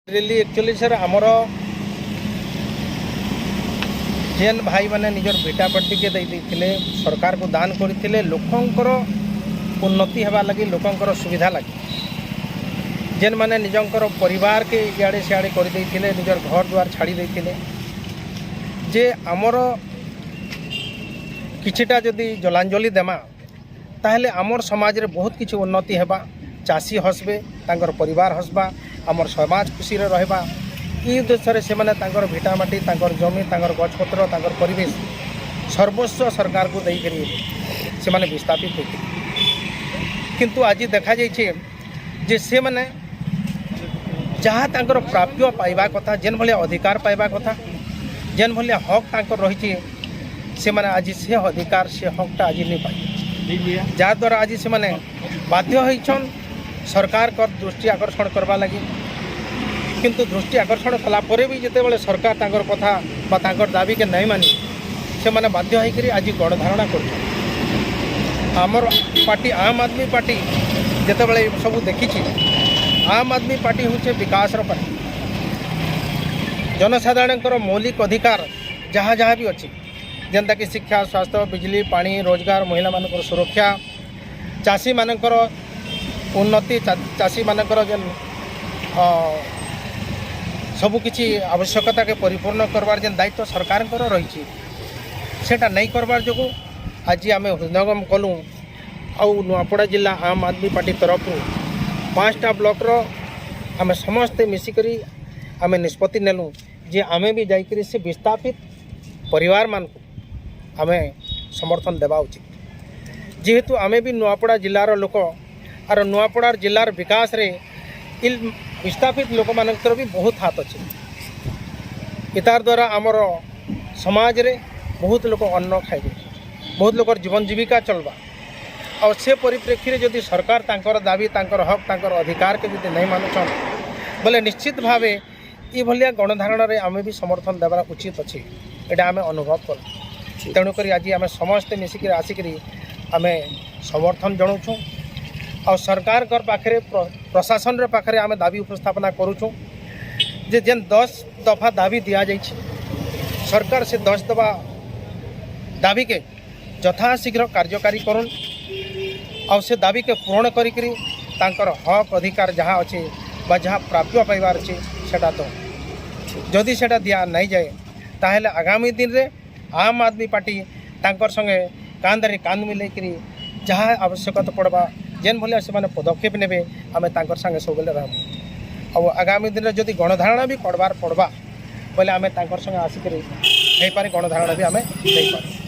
Really actually sir आमर जेन भाई मैंने निजर बेटा बेटी के देते सरकार को दान करते लोकंकर उन्नति होगा लगी लोकंकर सुविधा लगी जेन मैंने निजंकर परिवार के इे सियाड़े कर निजर घर द्वार छाड़ी देते जे आमर किछिटा जदि जलांजलि देमा ताहले आमर समाज रे बहुत किछि उन्नति हेबा चाषी हसबे तांकर परिवार हसबा आमर समाज खुशी रे रहबा ई उद्देश्य से माने तांकर भिटामाटी तांकर जमी तांकर गछपत्र तांकर परिवेश सर्वस्व सरकार को देई करी से माने विस्थापित होते किंतु आज देखा जाइए जे से माने जहाँ तांकर प्राप्य पाइबा कथा जेन भलिया अधिकार पाइबा कथा जेन भलिया हक तांकर रही से माने आज से अधिकार से हकटा आज नहीं पाई जहाँद्वारा आज से माने बाध्य होइछन सरकार कर दृष्टि आकर्षण करवा लगी किंतु दृष्टि आकर्षण कला परे भी जिते बड़े सरकार तांकर कथा बा तांकर दाबी के नहीं मानी से माने बाध्य होइकरी आज गणधारणा कर आमर पार्टी आम आदमी पार्टी जिते बड़े सब देखी आम आदमी पार्टी हूँ विकास पार्टी जनसाधारण मौलिक अधिकार जहाँ जहाँ भी अच्छी जेनता कि शिक्षा स्वास्थ्य बिजली पानी रोजगार महिला मानकर सुरक्षा चाषी मानकर उन्नति चाषी मानकर जेन सबकि आवश्यकता के परिपूर्ण करवार जेन दायित्व सरकार रही सेटा नहीं करवार जो आज आम हृदयंगम कलु आउ नुआपड़ा जिला आम आदमी पार्टी तरफ 5टा ब्लॉक आम समस्ते मिसिकरी आम निष्पत्ति नेलु जे आमे भी जाइकरी से विस्थापित परिवार मान आम समर्थन देवा उचित जेहेतु आमे भी नुआपड़ा जिलार लोक और नुआपड़ा जिलार विकास रे विस्थापित लोक मानकर भी बहुत हाथ अच्छे इतार द्वारा आमर समाज रे बहुत लोक अन्न खाइबे बहुत लोकर जीवन जीविका चलबा और से परिप्रेक्षी जदि सरकार तांकर दाबी तांकर हक तांकर अधिकार के जदि नहीं मानुछन बोले निश्चित भावे ये भलिया गणधारण रे आमे भी समर्थन देवार उचित अच्छे एटा आमे अनुभव कर तेणुक आज आम समस्ते मिसिक आसिक आम समर्थन जनाऊँ और सरकार पाखे प्रशासन रे पाखे आम दाबी उपस्थापना करुँ जे जेन 10 दफा दाबी दि जाइए सरकार से 10 दफा दाबी के यथाशीघ्र कार्यकारी करुन और से दाबी के पूर्ण करी तांकर हक अधिकार जहाँ अच्छे बा जहाँ प्राप्य पाइबार अच्छे सेटा तो जदि सेटा दिया नहीं जाए ताहले आगामी दिन रे आम आदमी पार्टी तांकर संगे कांधरे कांध मिलैकरी जहाँ आवश्यकता पड़वा जेन भलिया से माने पदक्षेप नेबे आमे तांकर संगे सब बेले रहमु और आगामी दिन रे जदि गणधारणा भी करबार पड़वा बोले आमे तांकर संगे आसिकरी हे पारे गणधारणा भी आमे देई पारे।